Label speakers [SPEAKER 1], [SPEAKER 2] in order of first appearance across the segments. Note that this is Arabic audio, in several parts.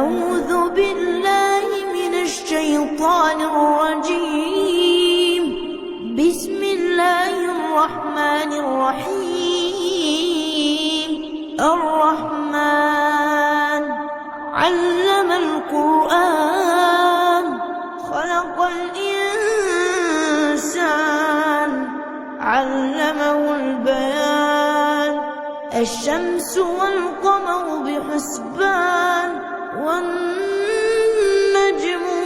[SPEAKER 1] أعوذ بالله من الشيطان الرجيم. بسم الله الرحمن الرحيم. الرحمن علم القرآن خلق الإنسان علمه البيان. الشمس والقمر بحسبان والنجم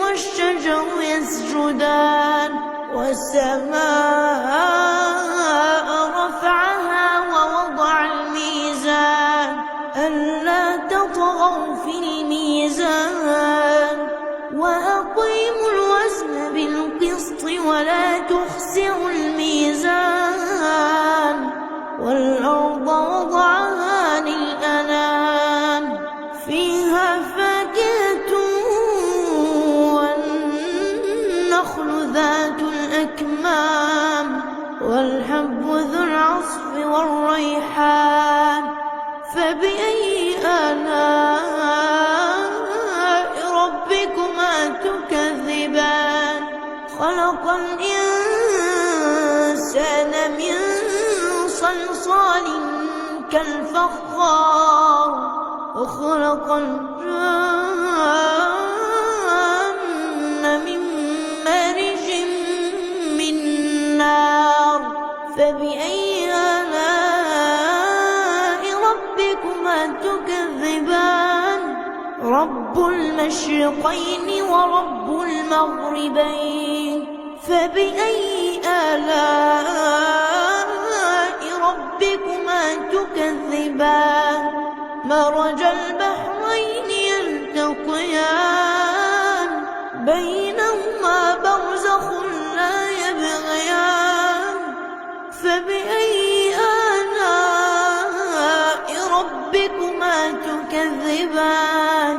[SPEAKER 1] والشجر يسجدان. والسماء رفعها ووضع الميزان ألا تطغوا في الميزان وأقيموا الوزن بالقسط ولا تخسروا الميزان. والأرض وضعها للأنام فيها فاكهة والنخل ذات الأكمام والحب ذو العصف والريحان. فبأي آلاء ربكما تكذبان؟ خلق الإنسان من صلصال كالفخار وخلق الجن من مارج من نار. فبأي آلاء ربكما تكذبان؟ رب المشرقين ورب المغربين. فبأي آلاء ربكما تكذبان؟ مرج البحرين يلتقيان بينهما برزخ لا يبغيان. فبأي آلاء ربكما تكذبان؟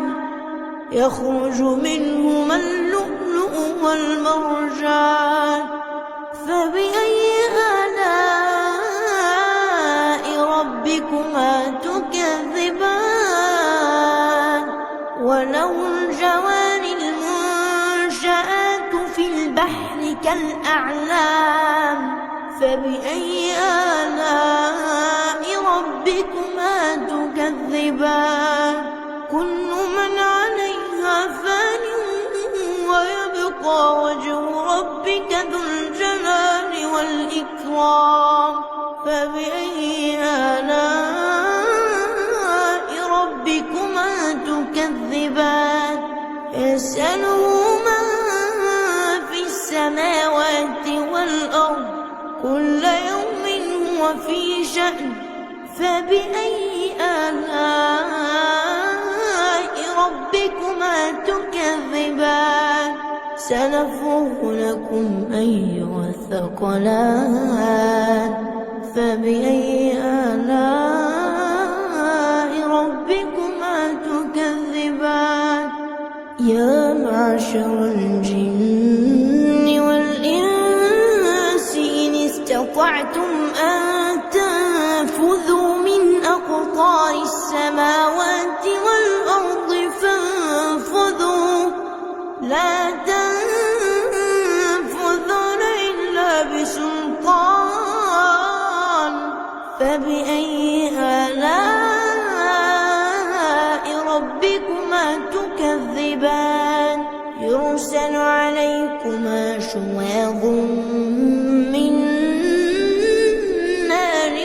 [SPEAKER 1] يخرج منهما اللؤلؤ والمرجان. فبأي آلاء ربكما تكذبان؟ وله الجوار المنشآت في البحر كالأعلام. فبأي آلاء ربكما تكذبان؟ كل من عليها فان ويبقى وجه ربك ذو الجلال والإكرام. فبأي آلاء ربكما تكذبان؟ يسأله من في السماوات والأرض كل يوم هو في شأن. فبأي آلاء ربكما تكذبان؟ سنفرغ لكم أيها الثقلان. فبأي آلاء ربكما تكذبان؟ يا معشر الجن والإنس إن استطعتم أن تنفذوا من أقطار السماوات والأرض فانفذوا لا تنفذون إلا بسلطان. فبأي آلاء ربكما تكذبان؟ يرسل عليكما شواظ من نار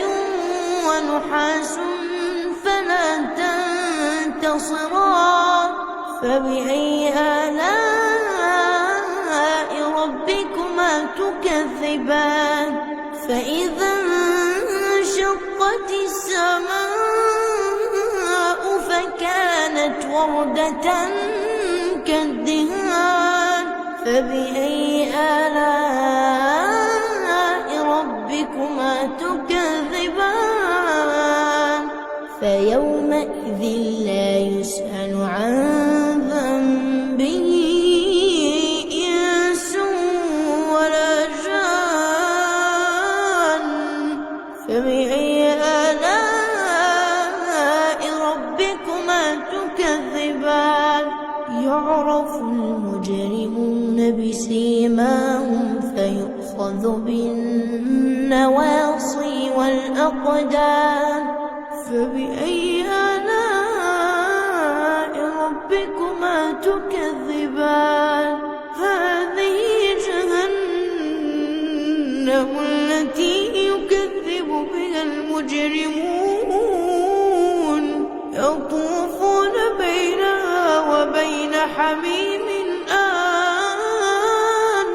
[SPEAKER 1] ونحاس فلا تنتصران. فبأي آلاء ربكما تكذبان؟ فإذا انشقت السماء فكانت وردة كالدهان. فبأي آلاء ربكما تكذبان؟ فيومئذ لا يسأل عن ذنبه إنس ولا جان. فبأي آلاء ربكما تكذبان؟ تكذبان يعرف المجرمون بسيماهم فيؤخذ بالنواصي والأقدام فبأي آلاء ربكما تكذبان هذه جهنم التي يكذب بها المجرمون يطوفون بينها وبين حميم آن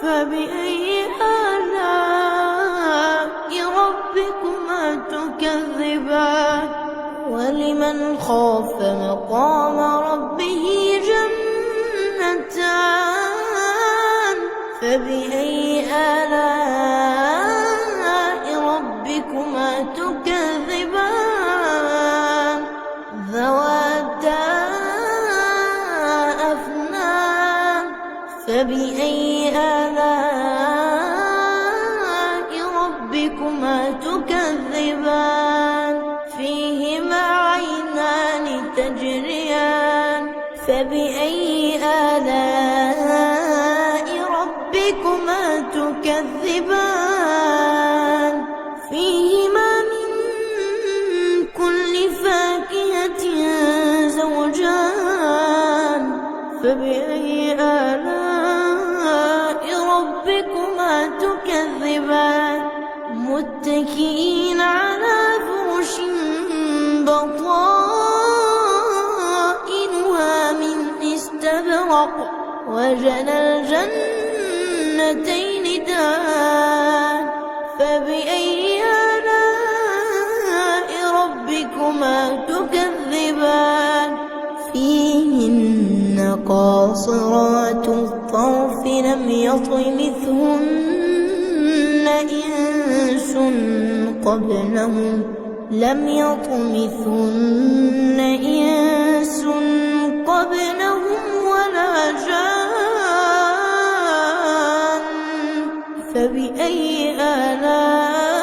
[SPEAKER 1] فبأي آلاء ربكما تكذبان ولمن خاف مقام ربه جنتان فبأي آلاء ربكما تكذبان ذواتا أفنان فبأي آلاء ربكما تكذبان فيهما عينان تجريان فبأي آلاء ربكما تكذبان فيهما من كل فاكهة زوجان فبأي آلاء ربكما تكذبان متكئين على فرش بطائنها من استبرق وجنى الجنتين دان فبأي آلاء ربكما تكذبان فيهن قاصرات الطرف لم يطمثهن إنس قبلهم ولا جان فبأي آلاء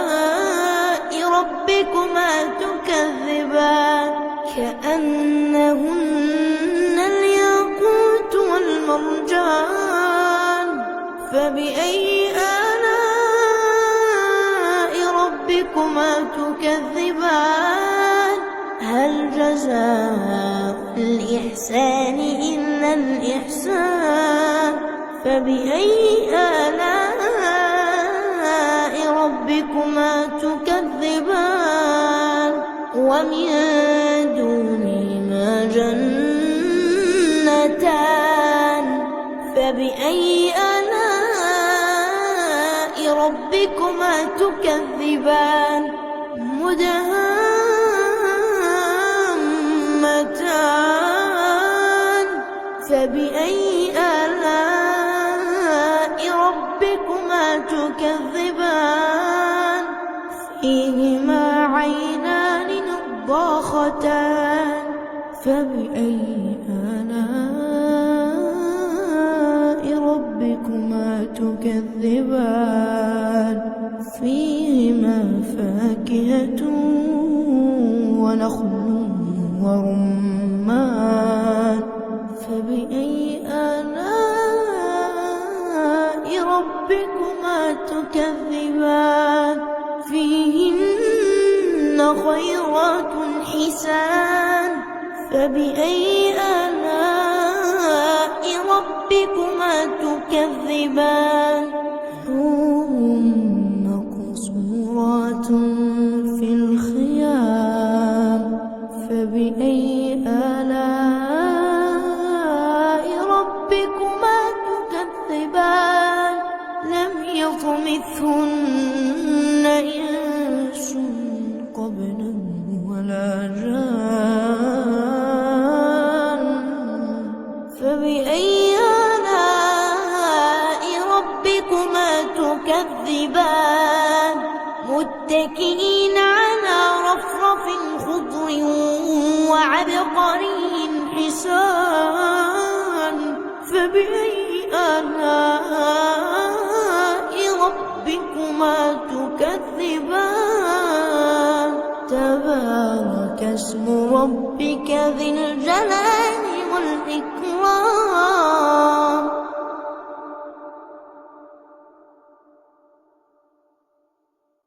[SPEAKER 1] ربكما تكذبان كأنهن الياقوت والمرجان فبأي آلاء ربكما تكذبان هل جزاء الإحسان إلا الإحسان فبأي آلاء ربكما تكذبان ومن دونهما جنتان فبأي آلاء ربكما تكذبان مدهامتان فبأي آلاء ربكما تكذبان فيهما عينان نضاختان فبأي آلاء ربكما تكذبان فيهما فاكهة ونخل ورمان فبأي آلاء ربكما تكذبان فيهن خيرات حسان فبأي آلاء ربكما تكذبان حور مقصورات في الخيام فبأي آلاء ربكما تكذبان لم يطمثهن إنس قبلهم ولا جان فبأي آلاء ربكما تكذبان متكئين على رفرف خضر وعبقري حسان فبأي آلاء ربكما تكذبان تبارك اسم ربك ذي الجلال